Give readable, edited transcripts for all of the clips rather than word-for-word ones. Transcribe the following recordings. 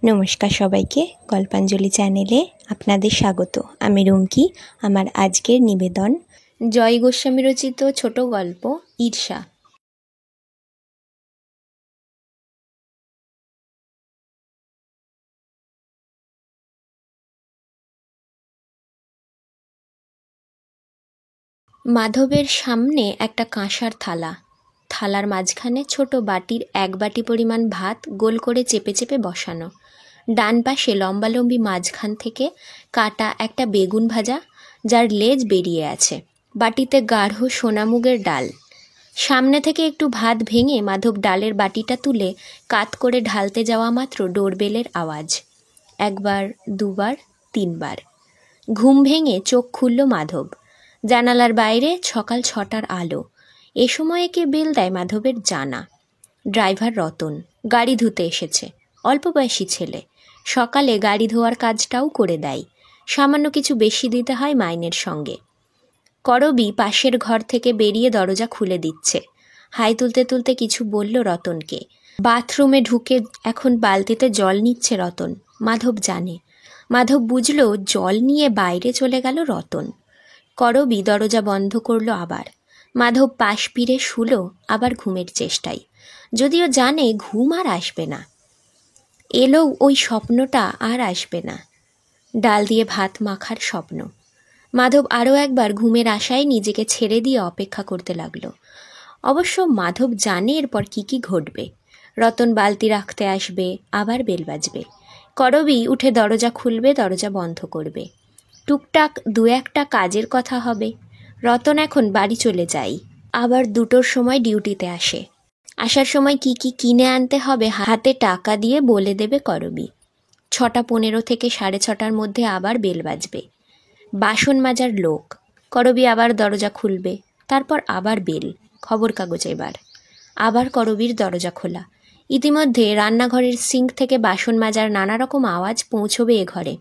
নমস্কার সবাইকে, গল্পাঞ্জলি চ্যানেলে আপনাদের স্বাগত। আমি রুমকি। আমার আজকের নিবেদন জয় গোস্বামী রচিত ছোট গল্প ঈর্ষা। মাধবের সামনে একটা কাঁসার থালা, থালার মাঝখানে ছোট বাটির 1 বাটি পরিমাণ ভাত গোল করে চেপে চেপে বসানো। ডান পাশে লম্বালম্বি মাঝখান থেকে কাটা একটা বেগুন ভাজা, যার লেজ বেরিয়ে আছে। বাটিতে গাঢ় সোনামুগের ডাল। সামনে থেকে একটু ভাত ভেঙে মাধব ডালের বাটিটা তুলে কাত করে ঢালতে যাওয়া মাত্র ডোরবেলের আওয়াজ। 1 বার, 2 বার, 3 বার। ঘুম ভেঙে চোখ খুলল মাধব। জানালার বাইরে সকাল 6টার আলো। এ সময়ে কে বেল দেয় মাধবের জানা। ড্রাইভার রতন গাড়ি ধুতে এসেছে। অল্প বয়সী ছেলে, সকালে গাড়ি ধোয়ার কাজটাও করে দেয়। সামান্য কিছু বেশি দিতে হয় মাইনের সঙ্গে। করবি পাশের ঘর থেকে বেরিয়ে দরজা খুলে দিচ্ছে। হাই তুলতে তুলতে কিছু বলল রতনকে। বাথরুমে ঢুকে এখন বালতিতে জল নিচ্ছে রতন। মাধব জানে। মাধব বুঝল জল নিয়ে বাইরে চলে গেল রতন। করবি দরজা বন্ধ করলো আবার। মাধব পাশ ফিরে শুলো আবার ঘুমের চেষ্টায়, যদিও জানে ঘুম আর আসবে না। এলো ওই স্বপ্নটা আর আসবে না, ডাল দিয়ে ভাত মাখার স্বপ্ন। মাধব আরও একবার ঘুমের আশায় নিজেকে ছেড়ে দিয়ে অপেক্ষা করতে লাগলো। অবশ্য মাধব জানে এরপর কি ঘটবে। রতন বালতি রাখতে আসবে, আবার বেল বাজবে। করবি উঠে দরজা খুলবে, দরজা বন্ধ করবে। টুকটাক 2-1টা কাজের কথা হবে। রতন এখন বাড়ি চলে যায়, আবার 2টোর সময় ডিউটিতে আসে। আসার সময় কি কিনে আনতে হবে হাতে টাকা দিয়ে বলে দেবে করবি। 6:15 থেকে 6:30টার মধ্যে আবার বেল বাজবে। বাসন মাজার লোক। করবি আবার দরজা খুলবে, তারপর আবার বেল। খবর কাগজ এবার। আবার করবির দরজা খোলা। ইতিমধ্যে রান্নাঘরের সিঙ্ক থেকে বাসন মাজার নানা রকম আওয়াজ পৌঁছবে এ ঘরে।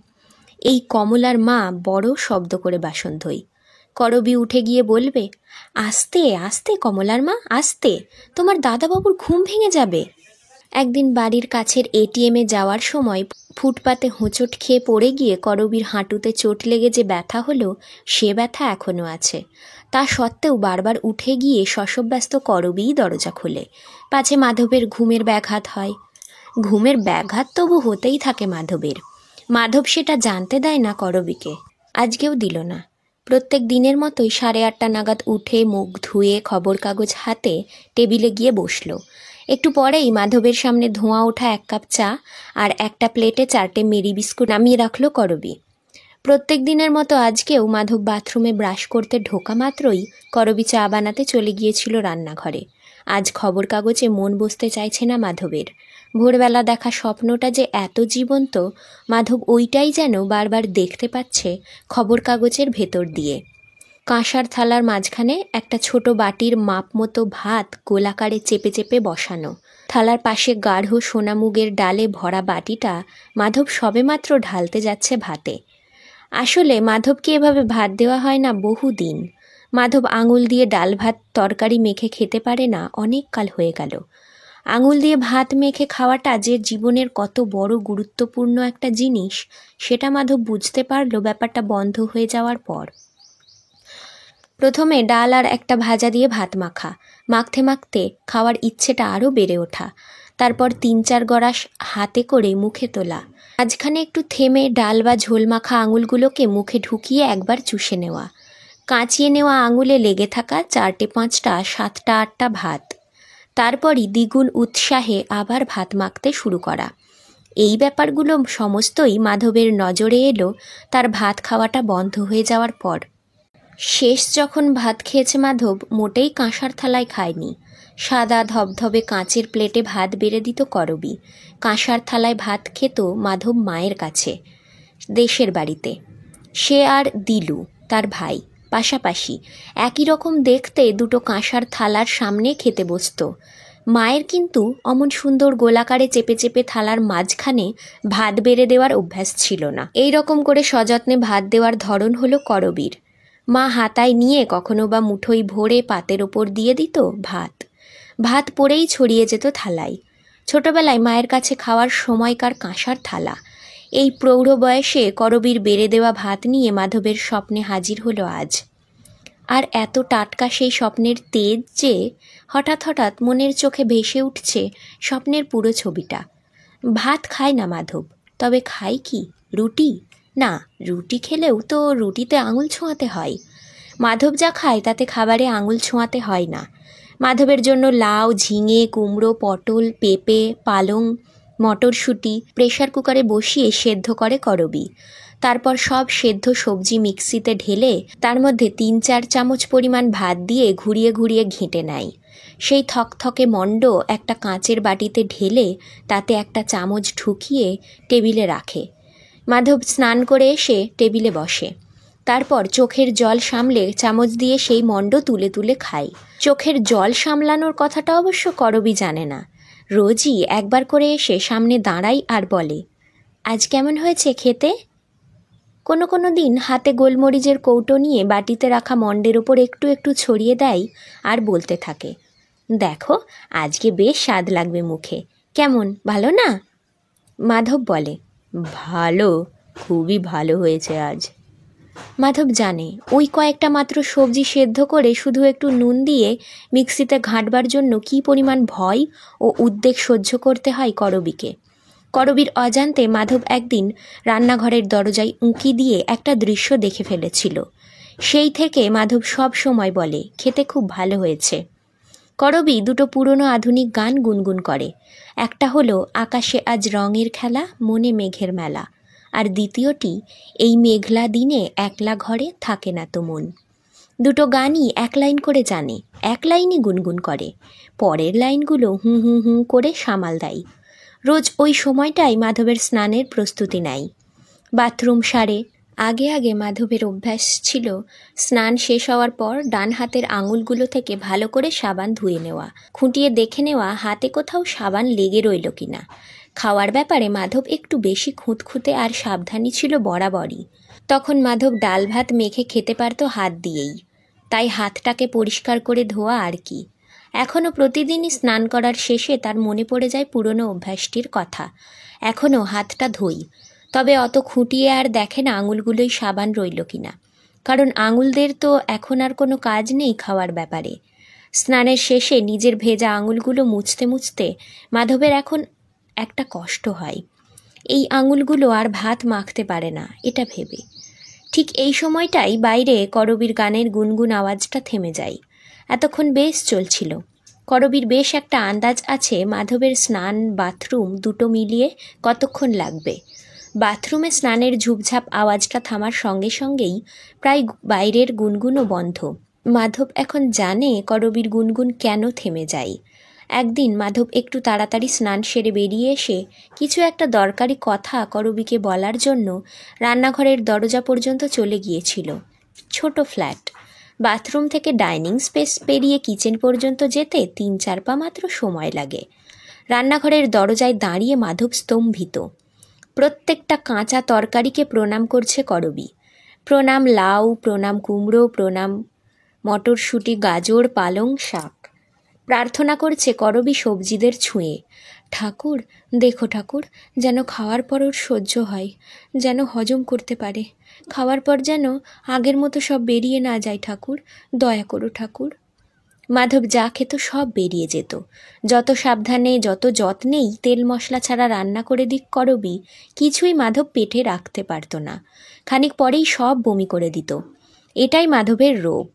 এই কমলার মা বড় শব্দ করে বাসন ধোয়। করবি উঠে গিয়ে বলবে, আস্তে আস্তে কমলার মা, আস্তে, তোমার দাদাবাবুর ঘুম ভেঙে যাবে। একদিন বাড়ির কাছের এটিএমে যাওয়ার সময় ফুটপাতে হোঁচট খেয়ে পড়ে গিয়ে করবির হাঁটুতে চোট লেগে যে ব্যথা হলো, সে ব্যথা এখনও আছে। তা সত্ত্বেও বারবার উঠে গিয়ে শশব্যস্ত করবিই দরজা খোলে, পাছে মাধবের ঘুমের ব্যাঘাত হয়। ঘুমের ব্যাঘাত তবু হতেই থাকে মাধবের। মাধব সেটা জানতে দেয় না করবিকে। আজকেও দিল না। প্রত্যেক দিনের মতোই 8:30 নাগাদ উঠে মুখ ধুয়ে খবর কাগজ হাতে টেবিলে গিয়ে বসল। একটু পরেই মাধবের সামনে ধোঁয়া ওঠা 1 কাপ চা আর একটা প্লেটে 4টে মেরি বিস্কুট নামিয়ে রাখল করবি। প্রত্যেক দিনের মতো আজকেও মাধব বাথরুমে ব্রাশ করতে ঢোকা মাত্রই করবি চা বানাতে চলে গিয়েছিল রান্নাঘরে। আজ খবর কাগজে মন বসতে চাইছে না মাধবের। ভোরবেলা দেখা স্বপ্নটা যে এত জীবন্ত, মাধব ওইটাই যেন বারবার দেখতে পাচ্ছে খবর কাগজের ভেতর দিয়ে। কাঁসার থালার মাঝখানে একটা ছোট বাটির মাপ মতো ভাত গোলাকারে চেপে চেপে বসানো। থালার পাশে গাঢ় সোনামুগের ডালে ভরা বাটিটা মাধব সবেমাত্র ঢালতে যাচ্ছে ভাতে। আসলে মাধবকে এভাবে ভাত দেওয়া হয় না বহুদিন। মাধব আঙুল দিয়ে ডাল ভাত তরকারি মেখে খেতে পারে না, অনেক কাল হয়ে গেল। আঙুল দিয়ে ভাত মেখে খাওয়াটা যে জীবনের কত বড় গুরুত্বপূর্ণ একটা জিনিস, সেটা মাধব বুঝতে পারল ব্যাপারটা বন্ধ হয়ে যাওয়ার পর। প্রথমে ডাল আর একটা ভাজা দিয়ে ভাত মাখা, মাখতে মাখতে খাওয়ার ইচ্ছেটা আরও বেড়ে ওঠা। তারপর 3-4 গড়াস হাতে করে মুখে তোলা। মাঝখানে একটু থেমে ডাল বা ঝোল মাখা আঙুলগুলোকে মুখে ঢুকিয়ে একবার চুষে নেওয়া। কাঁচিয়ে নেওয়া আঙুলে লেগে থাকা 4টে 5টা 7টা 8টা ভাত। তারপরই দ্বিগুণ উৎসাহে আবার ভাত মাখতে শুরু করা। এই ব্যাপারগুলো সমস্তই মাধবের নজরে এলো তার ভাত খাওয়াটা বন্ধ হয়ে যাওয়ার পর। শেষ যখন ভাত খেয়েছে মাধব, মোটেই কাঁসার থালায় খায়নি। সাদা ধবধবে কাঁচের প্লেটে ভাত বেড়ে দিত করবি। কাঁসার থালায় ভাত খেত মাধব মায়ের কাছে, দেশের বাড়িতে। সে আর দিলু তার ভাই পাশাপাশি একই রকম দেখতে 2টো কাঁসার থালার সামনে খেতে বসত। মায়ের কিন্তু অমন সুন্দর গোলাকারে চেপে চেপে থালার মাঝখানে ভাত বেড়ে দেওয়ার অভ্যাস ছিল না। এই রকম করে সযত্নে ভাত দেওয়ার ধরন হলো করবির। মা হাতায় নিয়ে কখনো বা মুঠোই ভরে পাতের ওপর দিয়ে দিত ভাত। ভাত পড়েই ছড়িয়ে যেত থালায়। ছোটবেলায় মায়ের কাছে খাওয়ার সময়কার কাঁসার থালা। এই প্রৌঢ় বয়সে করবীর বেড়ে দেওয়া ভাত নিয়ে মাধবের স্বপ্নে হাজির হলো আজ। আর এত টাটকা সেই স্বপ্নের তেজ যে হঠাৎ হঠাৎ মনের চোখে ভেসে উঠছে স্বপ্নের পুরো ছবিটা। ভাত খায় না মাধব, তবে খায় কি? রুটি? না, রুটি খেলেও তো রুটিতে আঙুল ছোঁয়াতে হয়। মাধব যা খায় তাতে খাবারে আঙুল ছোঁয়াতে হয় না। মাধবের জন্য লাউ, ঝিঙে, কুমড়ো, পটল, পেঁপে, পালং, মটরশুঁটি প্রেশার কুকারে বসিয়ে সেদ্ধ করে করবী। তারপর সব সেদ্ধ সবজি মিক্সিতে ঢেলে তার মধ্যে 3-4 চামচ পরিমাণ ভাত দিয়ে ঘুরিয়ে ঘুরিয়ে ঘেঁটে নেয়। সেই থকথকে মণ্ড একটা কাঁচের বাটিতে ঢেলে তাতে একটা চামচ ঢুকিয়ে টেবিলে রাখে। মাধব স্নান করে এসে টেবিলে বসে। তারপর চোখের জল সামলে চামচ দিয়ে সেই মণ্ড তুলে তুলে খায়। চোখের জল সামলানোর কথাটা অবশ্য করবী জানে না। রোজই একবার করে এসে সামনে দাঁড়ায় আর বলে, আজ কেমন হয়েছে খেতে? কোনো কোনো দিন হাতে গোলমরিচের কৌটো নিয়ে বাটিতে রাখা মণ্ডের ওপর একটু একটু ছড়িয়ে দেয় আর বলতে থাকে, দেখো আজকে বেশ স্বাদ লাগবে মুখে, কেমন, ভালো না? মাধব বলে, ভালো, খুবই ভালো হয়েছে আজ। মাধব জানে ওই কয়েকটা মাত্র সবজি সেদ্ধ করে শুধু একটু নুন দিয়ে মিক্সিতে ঘাঁটবার জন্য কী পরিমাণ ভয় ও উদ্বেগ সহ্য করতে হয় করবীকে। করবীর অজান্তে মাধব একদিন রান্নাঘরের দরজায় উঁকি দিয়ে একটা দৃশ্য দেখে ফেলেছিল। সেই থেকে মাধব সব সময় বলে, খেতে খুব ভালো হয়েছে। করবী দুটো পুরনো আধুনিক গান গুনগুন করে। একটা হলো আকাশে আজ রঙের খেলা, মনে মেঘের মেলা, আর দ্বিতীয়টি এই মেঘলা দিনে একলা ঘরে থাকে না তো মন। দুটো গানই এক লাইন করে জানে, এক লাইনই গুনগুন করে, পরের লাইনগুলো হুঁ হুঁ হুঁ করে সামাল দেয়। রোজ ওই সময়টাই মাধবের স্নানের প্রস্তুতি নেয়, বাথরুম সারে। আগে আগে মাধবের অভ্যাস ছিল স্নান শেষ হওয়ার পর ডান হাতের আঙুলগুলো থেকে ভালো করে সাবান ধুয়ে নেওয়া, খুঁটিয়ে দেখে নেওয়া হাতে কোথাও সাবান লেগে রইল কিনা। খাওয়ার ব্যাপারে মাধব একটু বেশি খুঁতখুঁতে আর সাবধানী ছিল বরাবরই। তখন মাধব ডাল ভাত মেখে খেতে পারত হাত দিয়েই, তাই হাতটাকে পরিষ্কার করে ধোয়া আর কি। এখনও প্রতিদিনই স্নান করার শেষে তার মনে পড়ে যায় পুরনো অভ্যাসটির কথা। এখনও হাতটা ধুই, তবে অত খুঁটিয়ে আর দেখে না আঙুলগুলোই সাবান রইল কিনা, কারণ আঙুলদের তো এখন আর কোনো কাজ নেই খাওয়ার ব্যাপারে। স্নানের শেষে নিজের ভেজা আঙুলগুলো মুছতে মুছতে মাধবের এখন একটা কষ্ট হয়, এই আঙুলগুলো আর ভাত মাখতে পারে না এটা ভেবে। ঠিক এই সময়টাই বাইরে করবীর গানের গুনগুন আওয়াজটা থেমে যায়। এতক্ষণ বেশ চলছিল। করবীর বেশ একটা আন্দাজ আছে মাধবের স্নান বাথরুম দুটো মিলিয়ে কতক্ষণ লাগবে। বাথরুমে স্নানের ঝুপঝাপ আওয়াজটা থামার সঙ্গে সঙ্গেই প্রায় বাইরের গুনগুনও বন্ধ। মাধব এখন জানে করবীর গুনগুন কেন থেমে যায়। একদিন মাধব একটু তাড়াতাড়ি স্নান সেরে বেরিয়ে এসে কিছু একটা দরকারি কথা করবীকে বলার জন্য রান্নাঘরের দরজা পর্যন্ত চলে গিয়েছিল। ছোট ফ্ল্যাট, বাথরুম থেকে ডাইনিং স্পেস পেরিয়ে কিচেন পর্যন্ত যেতে 3-4 পা মাত্র সময় লাগে। রান্নাঘরের দরজায় দাঁড়িয়ে মাধব স্তম্ভিত। প্রত্যেকটা কাঁচা তরকারিকে প্রণাম করছে করবী। প্রণাম লাউ, প্রণাম কুমড়ো, প্রণাম মটরশুঁটি, গাজর, পালং শাক। প্রার্থনা করছে করবী সবজিদের ছুঁয়ে, ঠাকুর দেখো ঠাকুর, যেন খাওয়ার পর ওর সহ্য হয়, যেন হজম করতে পারে, খাওয়ার পর যেন আগের মতো সব বেরিয়ে না যায় ঠাকুর, দয়া করো ঠাকুর। মাধব যা খেত সব বেরিয়ে যেত। যত সাবধানে যত যত্নেই তেল মশলা ছাড়া রান্না করে দিক করবী, কিছুই মাধব পেটে রাখতে পারত না। খানিক পরেই সব বমি করে দিত। এটাই মাধবের রোগ,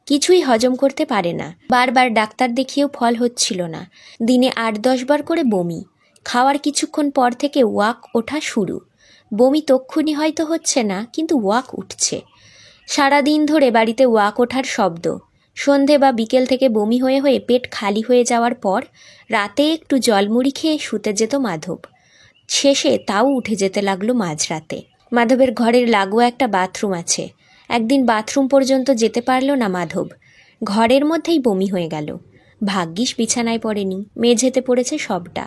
কিছুই হজম করতে পারে না। বারবার ডাক্তার দেখিয়েও ফল হচ্ছিল না। দিনে 8-10 বার করে বমি, খাওয়ার কিছুক্ষণ পর থেকে ওয়াক ওঠা শুরু। বমি তক্ষুনি হয়তো হচ্ছে না, কিন্তু ওয়াক উঠছে। সারাদিন ধরে বাড়িতে ওয়াক ওঠার শব্দ। সন্ধে বা বিকেল থেকে বমি হয়ে হয়ে পেট খালি হয়ে যাওয়ার পর রাতে একটু জলমুড়ি খেয়ে শুতে যেত মাধব। শেষে তাও উঠে যেতে লাগলো মাঝরাতে। মাধবের ঘরের লাগোয়া একটা বাথরুম আছে। একদিন বাথরুম পর্যন্ত যেতে পারল না মাধব, ঘরের মধ্যেই বমি হয়ে গেল। ভাগ্যিস বিছানায় পড়েনি, মেঝেতে পড়েছে সবটা।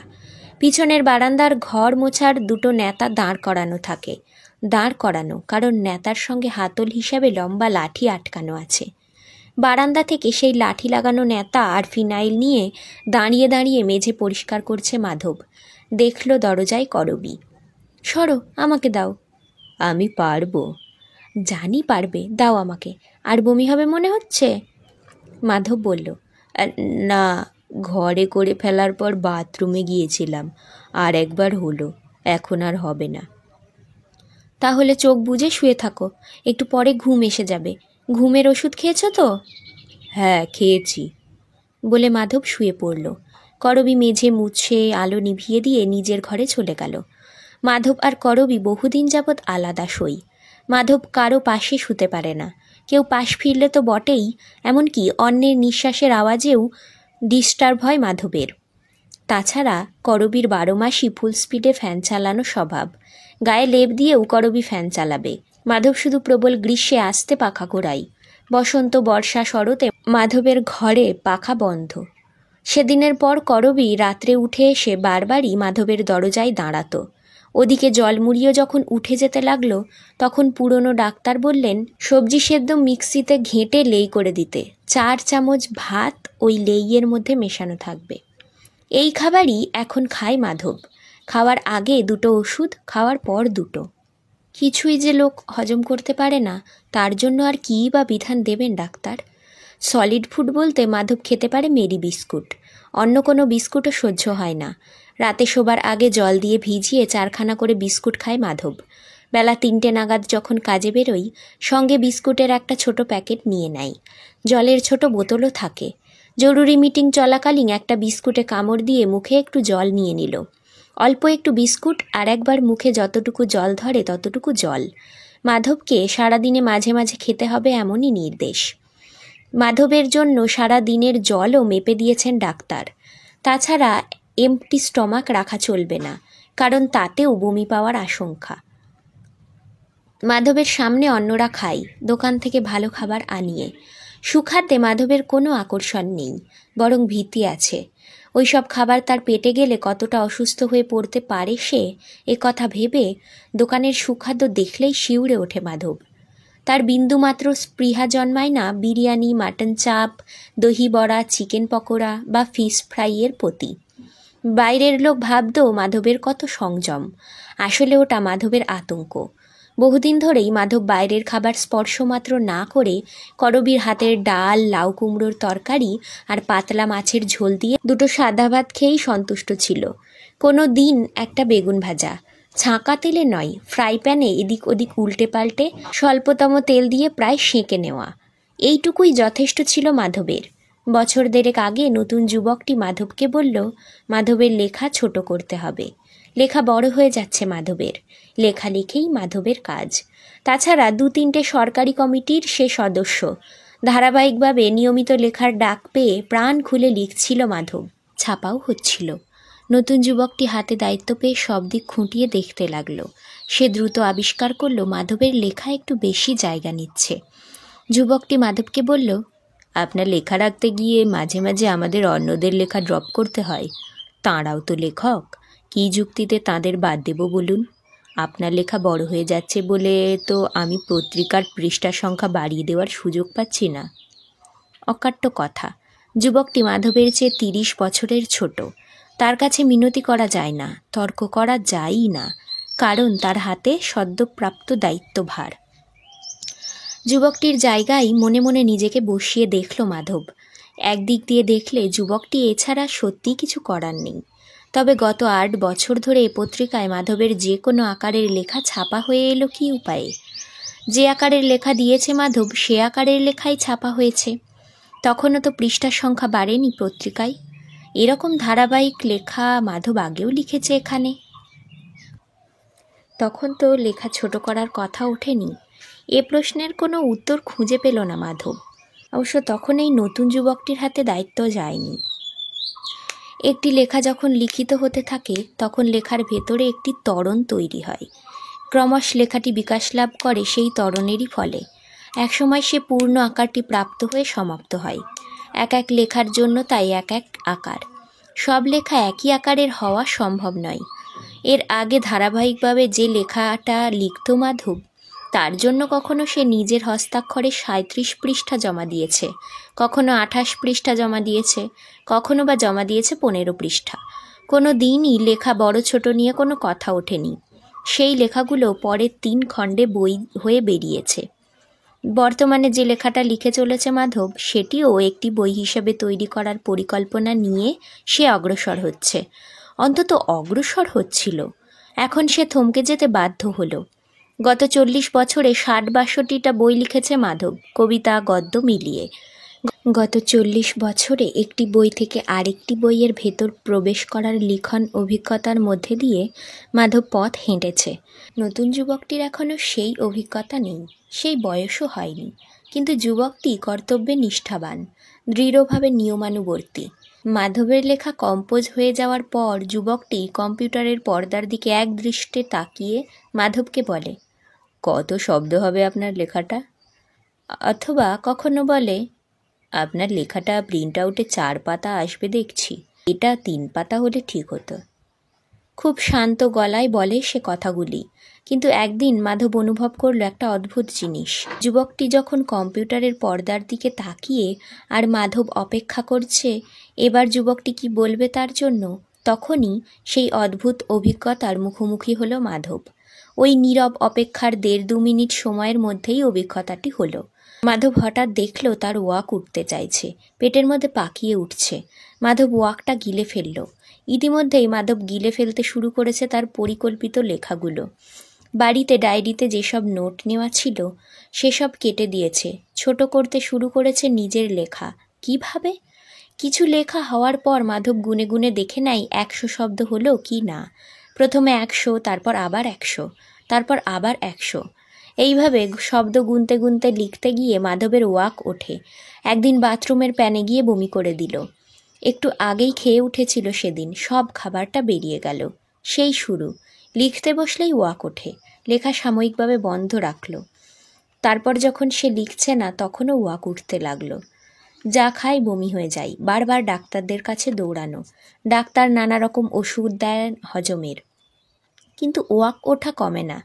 পিছনের বারান্দার ঘর মোছার দুটো ন্যাতা দাঁড় করানো থাকে। দাঁড় করানো কারণ ন্যাতার সঙ্গে হাতল হিসাবে লম্বা লাঠি আটকানো আছে। বারান্দা থেকে সেই লাঠি লাগানো ন্যাতা আর ফিনাইল নিয়ে দাঁড়িয়ে দাঁড়িয়ে মেঝে পরিষ্কার করছে মাধব। দেখল দরজায় করবী। সরো, আমাকে দাও। আমি পারবো। জানি পারবে, দাও আমাকে। আর বমি হবে মনে হচ্ছে? মাধব বলল, না, ঘরে করে ফেলার পর বাথরুমে গিয়েছিলাম, আর একবার হলো, এখন আর হবে না। তাহলে চোখ বুজে শুয়ে থাকো, একটু পরে ঘুম এসে যাবে। ঘুমের ওষুধ খেয়েছ তো? হ্যাঁ, খেয়েছি, বলে মাধব শুয়ে পড়ল। করবী মেঝে মুছে আলো নিভিয়ে দিয়ে নিজের ঘরে চলে গেল। মাধব আর করবী বহুদিন যাবৎ আলাদা শোয়। মাধব কারো পাশে শুতে পারে না। কেউ পাশ ফিরলে তো বটেই, এমনকি অন্যের নিঃশ্বাসের আওয়াজেও ডিস্টার্ব হয় মাধবের। তাছাড়া করবীর 12 মাসই ফুল স্পিডে ফ্যান চালানো স্বভাব। গায়ে লেপ দিয়েও করবী ফ্যান চালাবে। মাধব শুধু প্রবল গ্রীষ্মে আস্তে পাখা ঘোরায়। বসন্ত, বর্ষা, শরতে মাধবের ঘরে পাখা বন্ধ। সেদিনের পর করবী রাত্রে উঠে এসে বারবারই মাধবের দরজায় দাঁড়াতো। ওদিকে জলমুড়িও যখন উঠে যেতে লাগলো, তখন পুরনো ডাক্তার বললেন সবজি সেদ্ধ মিক্সিতে ঘেঁটে লেই করে দিতে। 4 চামচ ভাত ওই লেইয়ের মধ্যে মেশানো থাকবে। এই খাবারই এখন খায় মাধব। খাওয়ার আগে 2টো ওষুধ, খাওয়ার পর 2টো। কিছুই যে লোক হজম করতে পারে না, তার জন্য আর কী বা বিধান দেবেন ডাক্তার? সলিড ফুড বলতে মাধব খেতে পারে মেরি বিস্কুট। অন্য কোনো বিস্কুটও সহ্য হয় না। রাতে শোবার আগে জল দিয়ে ভিজিয়ে 4খানা করে বিস্কুট খায় মাধব। বেলা 3টে নাগাদ যখন কাজে বেরোই, সঙ্গে বিস্কুটের একটা ছোট প্যাকেট নিয়ে নেয়। জলের ছোট বোতলও থাকে। জরুরি মিটিং চলাকালীন একটা বিস্কুটে কামড় দিয়ে মুখে একটু জল নিয়ে নিল। অল্প একটু বিস্কুট, আর একবার মুখে যতটুকু জল ধরে ততটুকু জল। মাধবকে সারাদিনে মাঝে মাঝে খেতে হবে এমনই নির্দেশ। মাধবের জন্য সারা দিনের জলও মেপে দিয়েছেন ডাক্তার। তাছাড়া এমটি স্টমাক রাখা চলবে না, কারণ তাতেও বমি পাওয়ার আশঙ্কা। মাধবের সামনে অন্যরা খায়, দোকান থেকে ভালো খাবার আনিয়ে। সুখাদ্যে মাধবের কোনো আকর্ষণ নেই, বরং ভীতি আছে। ওইসব খাবার তার পেটে গেলে কতটা অসুস্থ হয়ে পড়তে পারে সে, এ কথা ভেবে দোকানের সুখাদ্য দেখলেই শিউরে ওঠে মাধব। তার বিন্দুমাত্র স্পৃহা জন্মায় না বিরিয়ানি, মাটন চাপ, দহি বড়া, চিকেন পকোড়া বা ফিশ ফ্রাইয়ের প্রতি। বাইরের লোক ভাবত মাধবের কত সংযম, আসলে ওটা মাধবের আতঙ্ক। বহুদিন ধরেই মাধব বাইরের খাবার স্পর্শমাত্র না করে করবীর হাতের ডাল, লাউ কুমড়োর তরকারি আর পাতলা মাছের ঝোল দিয়ে 2টো সাদা ভাত খেয়েই সন্তুষ্ট ছিল। কোনো দিন একটা বেগুন ভাজা, ছাঁকা তেলে নয়, ফ্রাই প্যানে এদিক ওদিক উল্টে পাল্টে স্বল্পতম তেল দিয়ে প্রায় সেঁকে নেওয়া, এইটুকুই যথেষ্ট ছিল মাধবের। বছর দেড়েক আগে নতুন যুবকটি মাধবকে বলল, মাধবের লেখা ছোট করতে হবে। লেখা বড় হয়ে যাচ্ছে মাধবের, লেখালেখিই মাধবের কাজ। তাছাড়া 2-3টে সরকারি কমিটির সে সদস্য। ধারাবাহিকভাবে নিয়মিত লেখার ডাক পেয়ে প্রাণ খুলে লিখছিল মাধব, ছাপাও হচ্ছিল। নতুন যুবকটি হাতে দায়িত্ব পেয়ে সব দিক খুঁটিয়ে দেখতে লাগলো। সে দ্রুত আবিষ্কার করলো মাধবের লেখা একটু বেশি জায়গা নিচ্ছে। যুবকটি মাধবকে বলল, আপনার লেখা রাখতে গিয়ে মাঝে মাঝে আমাদের অন্যদের লেখা ড্রপ করতে হয়। তাঁরাও তো লেখক, কী যুক্তিতে তাঁদের বাদ দেব বলুন? আপনার লেখা বড় হয়ে যাচ্ছে বলে তো আমি পত্রিকার পৃষ্ঠা সংখ্যা বাড়িয়ে দেওয়ার সুযোগ পাচ্ছি না। অকাট্য কথা। যুবকটি মাধবের চেয়ে 30 বছরের ছোট। তার কাছে মিনতি করা যায় না, তর্ক করা যায়ই না, কারণ তার হাতে সদ্যপ্রাপ্ত দায়িত্বভার। যুবকটির জায়গায় মনে মনে নিজেকে বসিয়ে দেখল মাধব। একদিক দিয়ে দেখলে যুবকটি এছাড়া সত্যিই কিছু করার নেই। তবে গত 8 বছর ধরে এ পত্রিকায় মাধবের যে কোনো আকারের লেখা ছাপা হয়ে এলো কী উপায়ে? যে আকারের লেখা দিয়েছে মাধব, সে আকারের লেখাই ছাপা হয়েছে। তখনও তো পৃষ্ঠার সংখ্যা বাড়েনি পত্রিকায়। এরকম ধারাবাহিক লেখা মাধব আগেও লিখেছে এখানে। তখন তো লেখা ছোট করার কথা ওঠেনি। এ প্রশ্নের কোনো উত্তর খুঁজে পেল না মাধব। অবশ্য তখন এই নতুন যুবকটির হাতে দায়িত্ব যায়নি। একটি লেখা যখন লিখিত হতে থাকে, তখন লেখার ভেতরে একটি ত্বরণ তৈরি হয়। ক্রমশ লেখাটি বিকাশ লাভ করে সেই ত্বরণেরই ফলে। একসময় সে পূর্ণ আকারটি প্রাপ্ত হয়ে সমাপ্ত হয়। এক এক লেখার জন্য তাই এক এক আকার। সব লেখা একই আকারের হওয়া সম্ভব নয়। এর আগে ধারাবাহিকভাবে যে লেখাটা লিখত মাধব, তার জন্য কখনো সে নিজের হস্তাক্ষরে ৩৭ পৃষ্ঠা জমা দিয়েছে, কখনো ২৮ পৃষ্ঠা জমা দিয়েছে, কখনো বা জমা দিয়েছে ১৫ পৃষ্ঠা। কোনো দিনই লেখা বড় ছোট নিয়ে কোনো কথা ওঠেনি। সেই লেখাগুলো পরের ৩ খণ্ডে বই হয়ে বেরিয়েছে। বর্তমানে যে লেখাটা লিখে চলেছে মাধব, সেটিও একটি বই হিসেবে তৈরি করার পরিকল্পনা নিয়ে সে অগ্রসর হচ্ছে। অন্তত অগ্রসর হচ্ছিল। এখন সে থমকে যেতে বাধ্য হলো। গত ৪০ বছরে ৬০-৬২টা বই লিখেছে মাধব, কবিতা গদ্য মিলিয়ে। গত ৪০ বছরে একটি বই থেকে আরেকটি বইয়ের ভেতর প্রবেশ করার লিখন অভিজ্ঞতার মধ্যে দিয়ে মাধব পথ হেঁটেছে। নতুন যুবকটির এখনও সেই অভিজ্ঞতা নেই, সেই বয়সও হয়নি, কিন্তু যুবকটি কর্তব্যে নিষ্ঠাবান, দৃঢ়ভাবে নিয়মানুবর্তী। মাধবের লেখা কম্পোজ হয়ে যাওয়ার পর যুবকটি কম্পিউটারের পর্দার দিকে এক দৃষ্টে তাকিয়ে মাধবকে বলে, কত শব্দ হবে আপনার লেখাটা? অথবা কখনো বলে, আপনার লেখাটা প্রিন্ট আউটে ৪ পাতা আসবে দেখছি, এটা ৩ পাতা হলে ঠিক হতো। খুব শান্ত গলায় বলে সে কথাগুলি, কিন্তু একদিন মাধব অনুভব করল একটা অদ্ভুত জিনিস। যুবকটি যখন কম্পিউটারের পর্দার দিকে তাকিয়ে আর মাধব অপেক্ষা করছে এবার যুবকটি কি বলবে তার জন্য, তখনই সেই অদ্ভুত অভিজ্ঞতার মুখোমুখি হলো মাধব। ওই নীরব অপেক্ষার ১.৫-২ মিনিট সময়ের মধ্যেই অভিজ্ঞতাটি হলো। মাধব হঠাৎ দেখল তার ওয়াক উঠতে চাইছে, পেটের মধ্যে পাকিয়ে উঠছে। মাধব ওয়াকটা গিলে ফেলল। ইতিমধ্যেই মাধব গিলে ফেলতে শুরু করেছে তার পরিকল্পিত লেখাগুলো। বাড়িতে ডায়েরিতে যেসব নোট নেওয়া ছিল সেসব কেটে দিয়েছে, ছোট করতে শুরু করেছে নিজের লেখা। কিভাবে? কিছু লেখা হওয়ার পর মাধব গুনে গুনে দেখে নেয় ১০০ শব্দ হলো কি না। প্রথমে ১০০, তারপর আবার ১০০, তারপর আবার ১০০। এইভাবে শব্দ গুনতে গুনতে লিখতে গিয়ে মাধবের ওয়াক ওঠে। একদিন বাথরুমের প্যানে গিয়ে বমি করে দিল। একটু আগেই খেয়ে উঠেছিল সেদিন, সব খাবারটা বেরিয়ে গেল। সেই শুরু। লিখতে বসলেই ওয়াক ওঠে। লেখা সাময়িকভাবে বন্ধ রাখল। তারপর যখন সে লিখছে না তখনও ওয়াক উঠতে লাগলো। যা খায় বমি হয়ে যায়। বারবার ডাক্তারদের কাছে দৌড়ানো। ডাক্তার নানা রকম ওষুধ দেন হজমের, কিন্তু ওয়াক ওঠা কমে না।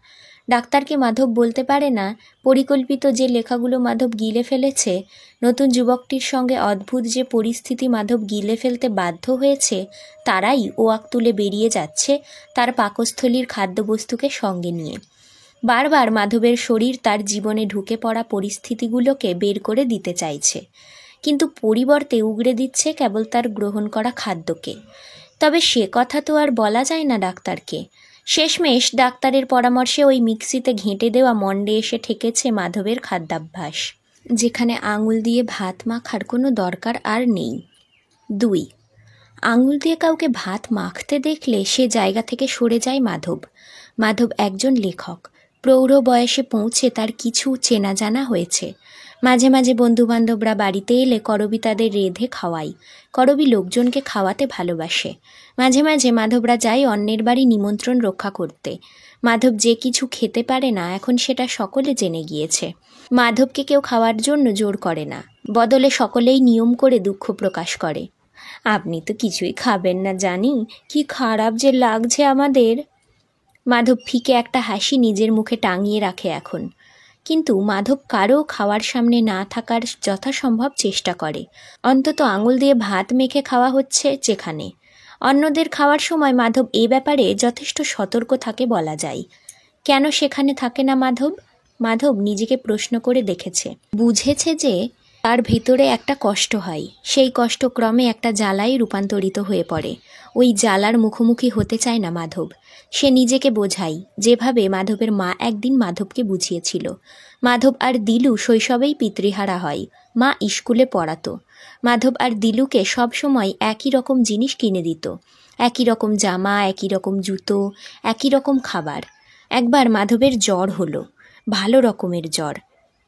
ডাক্তারকে মাধব বলতে পারে না পরিকল্পিত যে লেখাগুলো মাধব গিলে ফেলেছে, নতুন যুবকটির সঙ্গে অদ্ভুত যে পরিস্থিতি মাধব গিলে ফেলতে বাধ্য হয়েছে, তারাই ওয়াক তুলে বেরিয়ে যাচ্ছে তার পাকস্থলীর খাদ্যবস্তুকে সঙ্গে নিয়ে। বারবার মাধবের শরীর তার জীবনে ঢুকে পড়া পরিস্থিতিগুলোকে বের করে দিতে চাইছে, কিন্তু পরিবর্তে উগড়ে দিচ্ছে কেবল তার গ্রহণ করা খাদ্যকে। তবে সে কথা তো আর বলা যায় না ডাক্তারকে। শেষমেশ ডাক্তারের পরামর্শে ওই মিক্সিতে ঘেঁটে দেওয়া মণ্ডে এসে ঠেকেছে মাধবের খাদ্যাভ্যাস, যেখানে আঙুল দিয়ে ভাত মাখার কোনো দরকার আর নেই। ২. আঙুল দিয়ে কাউকে ভাত মাখতে দেখলে সে জায়গা থেকে সরে যায় মাধব। মাধব একজন লেখক। প্রৌঢ় বয়সে পৌঁছে তার কিছু চেনা জানা হয়েছে। মাঝে মাঝে বন্ধুবান্ধবরা বাড়িতে এলে করবী তাদের রেঁধে খাওয়াই। করবী লোকজনকে খাওয়াতে ভালোবাসে। মাঝে মাঝে মাধবরা যায় অন্যের বাড়ি নিমন্ত্রণ রক্ষা করতে। মাধব যে কিছু খেতে পারে না এখন সেটা সকলে জেনে গিয়েছে। মাধবকে কেউ খাওয়ার জন্য জোর করে না, বদলে সকলেই নিয়ম করে দুঃখ প্রকাশ করে। আপনি তো কিছুই খাবেন না জানি, কি খারাপ যে লাগছে আমাদের। মাধব ফিকে একটা হাসি নিজের মুখে টাঙিয়ে রাখে এখন। কিন্তু মাধব কারও খাওয়ার সামনে না থাকার যথাসম্ভব চেষ্টা করে। অন্তত আঙুল দিয়ে ভাত মেখে খাওয়া হচ্ছে যেখানে। অন্যদের খাওয়ার সময় মাধব এ ব্যাপারে যথেষ্ট সতর্ক থাকে বলা যায়। কেন সেখানে থাকে না মাধব? মাধব নিজেকে প্রশ্ন করে দেখেছে। বুঝেছে যে তার ভেতরে একটা কষ্ট হয়, সেই কষ্ট ক্রমে একটা জ্বালায় রূপান্তরিত হয়ে পড়ে। ওই জ্বালার মুখোমুখি হতে চায় না মাধব। সে নিজেকে বোঝায় যেভাবে মাধবের মা একদিন মাধবকে বুঝিয়েছিল। মাধব আর দিলু শৈশবেই পিতৃহারা হয়। মা স্কুলে পড়াতো। মাধব আর দিলুকে সবসময় একই রকম জিনিস কিনে দিত, একই রকম জামা, একই রকম জুতো, একই রকম খাবার। একবার মাধবের জ্বর হলো, ভালো রকমের জ্বর।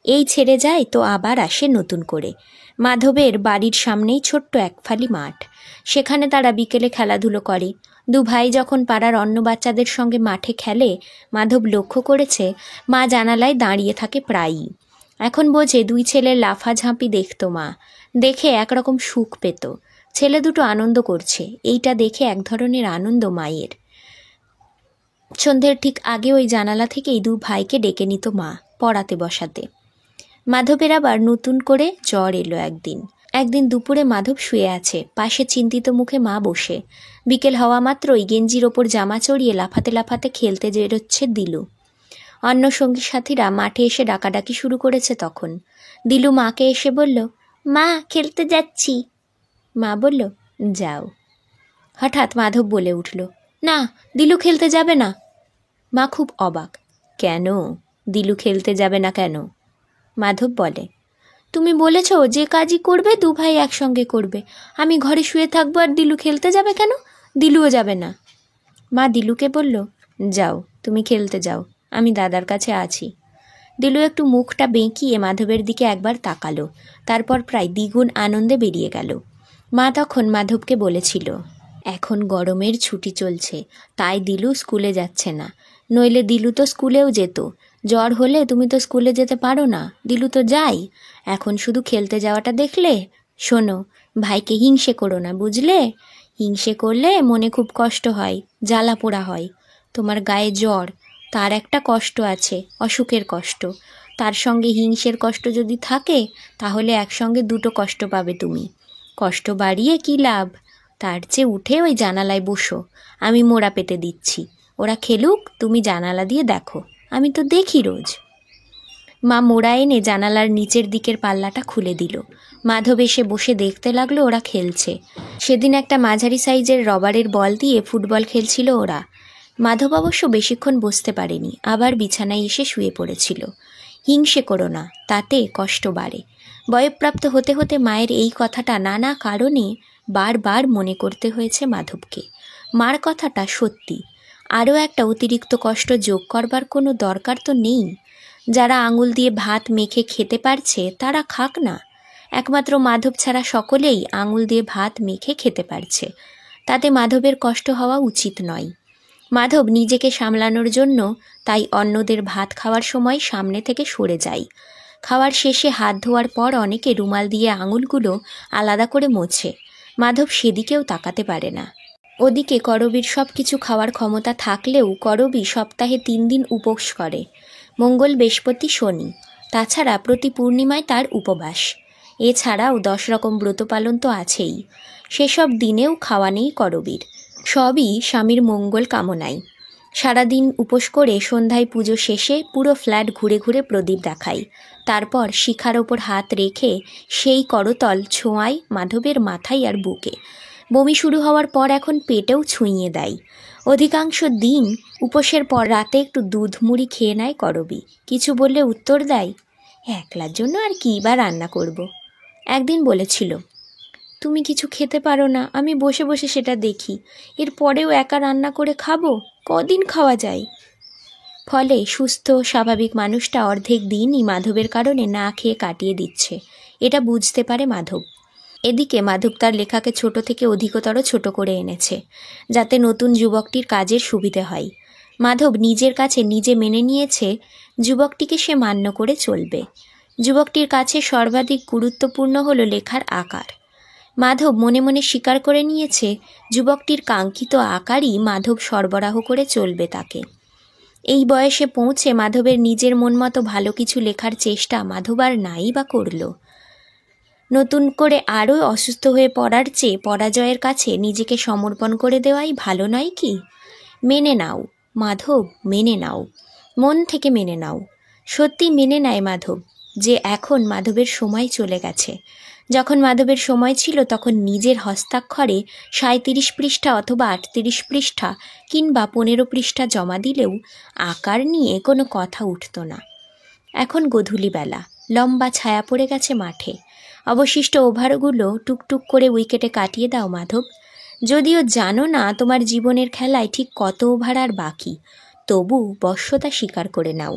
এই ছেড়ে যায় তো আবার আসে নতুন করে। মাধবের বাড়ির সামনেই ছোট্ট এক ফালি মাঠ, সেখানে তারা বিকেলে খেলাধুলো করে। দু ভাই যখন পাড়ার অন্য বাচ্চাদের সঙ্গে মাঠে খেলে, মাধব লক্ষ্য করেছে মা জানালায় দাঁড়িয়ে থাকে প্রায়ই। এখন বোঝে দুই ছেলের লাফাঝাঁপি দেখত মা, দেখে একরকম সুখ পেত। ছেলে দুটো আনন্দ করছে, এইটা দেখে এক ধরনের আনন্দ মায়ের। সন্ধ্যের ঠিক আগে ওই জানালা থেকেই দু ভাইকে ডেকে নিত মা। পড়াতে বসাতে। মাধবের আবার নতুন করে জ্বর এলো একদিন দুপুরে মাধব শুয়ে আছে, পাশে চিন্তিত মুখে মা বসে। বিকেল হওয়া মাত্রই গেঞ্জির ওপর জামা চড়িয়ে লাফাতে লাফাতে খেলতে বেরোচ্ছে দিলু। অন্য সঙ্গী সাথীরা মাঠে এসে ডাকাডাকি শুরু করেছে তখন। দিলু মাকে এসে বলল, মা খেলতে যাচ্ছি। মা বলল, যাও। হঠাৎ মাধব বলে উঠল, না, দিলু খেলতে যাবে না। মা খুব অবাক, কেন? দিলু খেলতে যাবে না কেন? মাধব বলে, তুমি বলেছ যে কাজই করবে দু ভাই একসঙ্গে করবে। আমি ঘরে শুয়ে থাকবো আর দিলু খেলতে যাবে কেন? দিলুও যাবে না। মা দিলুকে বলল, যাও, তুমি খেলতে যাও, আমি দাদার কাছে আছি। দিলু একটু মুখটা বেঁকিয়ে মাধবের দিকে একবার তাকালো, তারপর প্রায় দ্বিগুণ আনন্দে বেরিয়ে গেল। মা তখন মাধবকে বলেছিল, এখন গরমের ছুটি চলছে, তাই দিলু স্কুলে যাচ্ছে না, নইলে দিলু তো স্কুলেও যেত। জ্বর হলে তুমি তো স্কুলে যেতে পারো না, দিলু তো যাই। এখন শুধু খেলতে যাওয়াটা দেখলে? শোনো, ভাইকে হিংসে করো না, বুঝলে? হিংসে করলে মনে খুব কষ্ট হয়, জ্বালা পোড়া হয়। তোমার গায়ে জ্বর, তার একটা কষ্ট আছে, অসুখের কষ্ট। তার সঙ্গে হিংসের কষ্ট যদি থাকে, তাহলে একসঙ্গে দুটো কষ্ট পাবে তুমি। কষ্ট বাড়িয়ে কী লাভ? তার চেয়ে উঠে ওই জানালায় বসো, আমি মোড়া পেতে দিচ্ছি। ওরা খেলুক, তুমি জানালা দিয়ে দেখো, আমি তো দেখি রোজ। মা মোড়া এনে জানালার নিচের দিকের পাল্লাটা খুলে দিল। মাধব এসে বসে দেখতে লাগলো ওরা খেলছে। সেদিন একটা মাঝারি সাইজের রবারের বল দিয়ে ফুটবল খেলছিল ওরা। মাধব অবশ্য বেশিক্ষণ বসতে পারেনি, আবার বিছানায় এসে শুয়ে পড়েছিল। হিংসে করো না, তাতে কষ্ট বাড়ে। বয়ঃপ্রাপ্ত হতে হতে মায়ের এই কথাটা নানা কারণে বারবার মনে করতে হয়েছে মাধবকে। মার কথাটা সত্যি, আরও একটা অতিরিক্ত কষ্ট যোগ করবার কোনো দরকার তো নেই। যারা আঙুল দিয়ে ভাত মেখে খেতে পারছে তারা খাক না। একমাত্র মাধব ছাড়া সকলেই আঙুল দিয়ে ভাত মেখে খেতে পারছে, তাতে মাধবের কষ্ট হওয়া উচিত নয়। মাধব নিজেকে সামলানোর জন্য তাই অন্যদের ভাত খাওয়ার সময় সামনে থেকে সরে যায়। খাওয়ার শেষে হাত ধোয়ার পর অনেকে রুমাল দিয়ে আঙুলগুলো আলাদা করে মোছে। মাধব সেদিকেও তাকাতে পারে না। ওদিকে করবীর সব কিছু খাওয়ার ক্ষমতা থাকলেও করবী সপ্তাহে 3 দিন উপোস করে, মঙ্গল, বৃহস্পতি, শনি। তাছাড়া প্রতি পূর্ণিমায় তার উপবাস। এছাড়াও 10 রকম ব্রত পালন তো আছেই। সেসব দিনেও খাওয়া নেই করবীর, সবই স্বামীর মঙ্গল কামনায়। সারাদিন উপোস করে সন্ধ্যায় পুজো শেষে পুরো ফ্ল্যাট ঘুরে ঘুরে প্রদীপ দেখায়। তারপর শিখার ওপর হাত রেখে সেই করতল ছোঁয়ায় মাধবের মাথায় আর বুকে। বমি শুরু হওয়ার পর এখন পেটেও ছুঁইয়ে দেয়। অধিকাংশ দিন উপোসের পর রাতে একটু দুধ মুড়ি খেয়ে নেয় করবী। কিছু বললে উত্তর দেয়, একলার জন্য আর কী বা রান্না করব। একদিন বলেছিল, তুমি কিছু খেতে পারো না, আমি বসে বসে সেটা দেখি, এরপরেও একা রান্না করে খাবো? কদিন খাওয়া যায়? ফলে সুস্থ স্বাভাবিক মানুষটা অর্ধেক দিনই মাধবের কারণে না খেয়ে কাটিয়ে দিচ্ছে, এটা বুঝতে পারে মাধব। এদিকে মাধব তার লেখাকে ছোট থেকে অধিকতর ছোট করে এনেছে, যাতে নতুন যুবকটির কাজের সুবিধে হয়। মাধব নিজের কাছে নিজে মেনে নিয়েছে যুবকটিকে সে মান্য করে চলবে। যুবকটির কাছে সর্বাধিক গুরুত্বপূর্ণ হলো লেখার আকার। মাধব মনে মনে স্বীকার করে নিয়েছে যুবকটির কাঙ্ক্ষিত আকারই মাধব সরবরাহ করে চলবে তাকে। এই বয়সে পৌঁছে মাধবের নিজের মন মতো ভালো কিছু লেখার চেষ্টা মাধব আর নাই বা করল। নতুন করে আরও অসুস্থ হয়ে পড়ার চেয়ে পরাজয়ের কাছে নিজেকে সমর্পণ করে দেওয়াই ভালো নয় কি? মেনে নাও মাধব, মেনে নাও, মন থেকে মেনে নাও। সত্যি মেনে নেয় মাধব যে এখন মাধবের সময় চলে গেছে। যখন মাধবের সময় ছিল তখন নিজের হস্তাক্ষরে 37 পৃষ্ঠা অথবা 38 পৃষ্ঠা কিংবা 15 পৃষ্ঠা জমা দিলেও আকার নিয়ে কোনো কথা উঠত না। এখন গোধূলিবেলা, লম্বা ছায়া পড়ে গেছে মাঠে। অবশিষ্ট ওভারগুলো টুকটুক করে উইকেটে কাটিয়ে দাও মাধব। যদিও জানো না তোমার জীবনের খেলায় ঠিক কত ওভার আর বাকি, তবু বশ্যতা স্বীকার করে নাও।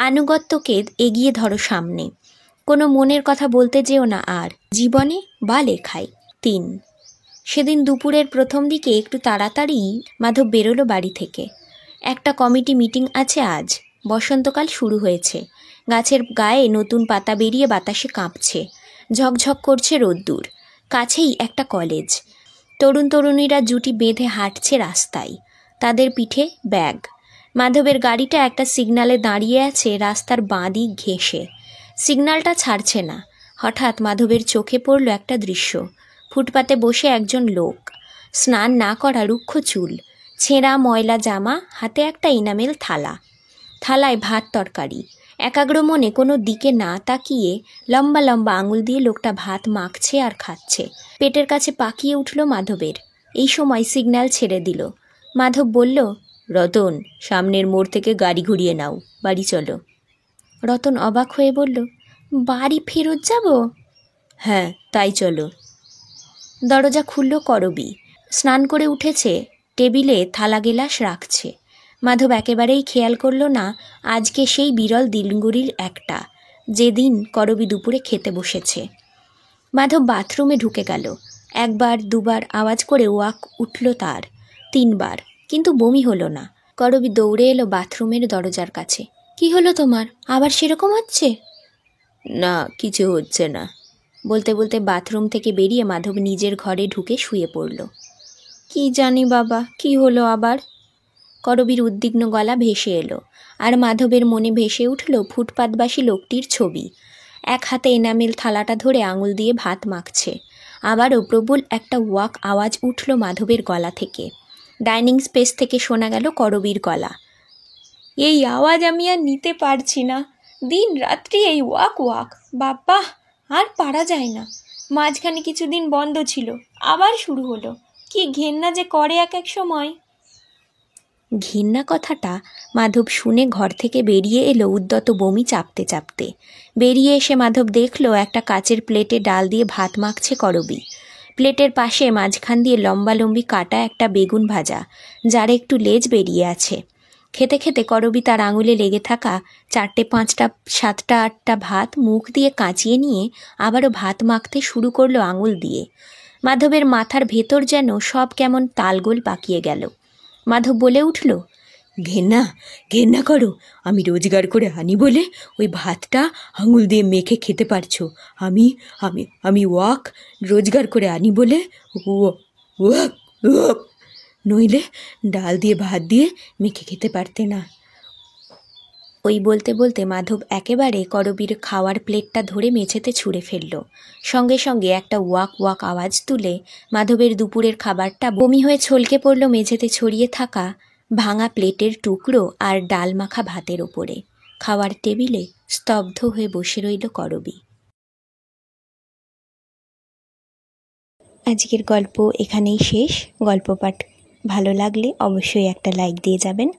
আনুগত্যকে এগিয়ে ধরো সামনে। কোনো মনের কথা বলতে যেও না আর, জীবনে বা লেখায়। 3। সেদিন দুপুরের প্রথম দিকে একটু তাড়াতাড়ি মাধব বেরোলো বাড়ি থেকে। একটা কমিটি মিটিং আছে আজ। বসন্তকাল শুরু হয়েছে। গাছের গায়ে নতুন পাতা বেরিয়ে বাতাসে কাঁপছে। ঝকঝক করছে রোদ্দুর। কাছেই একটা কলেজ। তরুণ তরুণীরা জুটি বেঁধে হাঁটছে রাস্তায়, তাদের পিঠে ব্যাগ। মাধবের গাড়িটা একটা সিগন্যালে দাঁড়িয়ে আছে রাস্তার বাঁ দিক ঘেঁষে। সিগন্যালটা ছাড়ছে না। হঠাৎ মাধবের চোখে পড়ল একটা দৃশ্য। ফুটপাতে বসে একজন লোক, স্নান না করা, রুক্ষ চুল, ছেঁড়া ময়লা জামা, হাতে একটা ইনামেল থালা। থালায় ভাত তরকারি। একাগ্র মনে কোনো দিকে না তাকিয়ে লম্বা লম্বা আঙুল দিয়ে লোকটা ভাত মাখছে আর খাচ্ছে। পেটের কাছে পাকিয়ে উঠল মাধবের। এই সময় সিগন্যাল ছেড়ে দিল। মাধব বলল, রতন, সামনের মোড় থেকে গাড়ি ঘুরিয়ে নাও, বাড়ি চলো। রতন অবাক হয়ে বলল, বাড়ি ফেরত যাব? হ্যাঁ, তাই চলো। দরজা খুলল করবী। স্নান করে উঠেছে, টেবিলে থালা গেলাস রাখছে। মাধব একেবারেই খেয়াল করল না আজকে সেই বিরল দিনগুলির একটা, যেদিন করবী দুপুরে খেতে বসেছে। মাধব বাথরুমে ঢুকে গেল। একবার দুবার আওয়াজ করে ওয়াক উঠল তার, 3 বার, কিন্তু বমি হলো না। করবী দৌড়ে এলো বাথরুমের দরজার কাছে। কি হলো তোমার, আবার সেরকম হচ্ছে? না, কিছু হচ্ছে না, বলতে বলতে বাথরুম থেকে বেরিয়ে মাধব নিজের ঘরে ঢুকে শুয়ে পড়ল। কি জানি বাবা, কি হলো আবার? করবীর উদ্বিগ্ন গলা ভেসে এলো, আর মাধবের মনে ভেসে উঠল ফুটপাতবাসী লোকটির ছবি। এক হাতে এনামেল থালাটা ধরে আঙুল দিয়ে ভাত মাখছে। আবারও প্রবল একটা ওয়াক আওয়াজ উঠল মাধবের গলা থেকে। ডাইনিং স্পেস থেকে শোনা গেল করবীর গলা, এই আওয়াজ আমি আর নিতে পারছি না, দিন রাত্রি এই ওয়াক ওয়াক, বাবা আর পারা যায় না। মাঝখানে কিছুদিন বন্ধ ছিল, আবার শুরু হলো। কি ঘেন্না যে করে এক এক সময়। ঘেন্না কথাটা মাধব শুনে ঘর থেকে বেরিয়ে এলো উদ্যত বমি চাপতে চাপতে। বেরিয়ে এসে মাধব দেখল একটা কাচের প্লেটে ডাল দিয়ে ভাত মাখছে করবী। প্লেটের পাশে মাঝখান দিয়ে লম্বালম্বি কাটা একটা বেগুন ভাজা, যার একটু লেজ বেরিয়ে আছে। খেতে খেতে করবী তার আঙুলে লেগে থাকা 4টে 5টা 7টা 8টা ভাত মুখ দিয়ে কাঁচিয়ে নিয়ে আবারও ভাত মাখতে শুরু করলো আঙুল দিয়ে। মাধবের মাথার ভেতর যেন সব কেমন তালগোল পাকিয়ে গেল। মাধব বলে উঠল, ঘেন্না ঘেন্না করো, আমি রোজগার করে আনি বলে ওই ভাতটা আঙুল দিয়ে মেখে খেতে পারছো। আমি আমি আমি ওয়াক রোজগার করে আনি বলে ওয়াক ওয়াক, নইলে ডাল দিয়ে ভাত দিয়ে মেখে খেতে পারতে না। ওই বলতে বলতে মাধব একেবারে করবীর খাওয়ার প্লেটটা ধরে মেঝেতে ছুঁড়ে ফেলল। সঙ্গে সঙ্গে একটা ওয়াক ওয়াক আওয়াজ তুলে মাধবের দুপুরের খাবারটা বমি হয়ে ছলকে পড়ল মেঝেতে ছড়িয়ে থাকা ভাঙা প্লেটের টুকরো আর ডাল মাখা ভাতের ওপরে। খাওয়ার টেবিলে স্তব্ধ হয়ে বসে রইল করবী। আজকের গল্প এখানেই শেষ। গল্প পাঠ ভালো লাগলে অবশ্যই একটা লাইক দিয়ে যাবেন,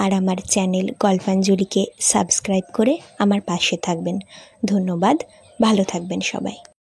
আর আমার চ্যানেল গল্পাঞ্জলিকে সাবস্ক্রাইব করে আমার পাশে থাকবেন। ধন্যবাদ, ভালো থাকবেন সবাই।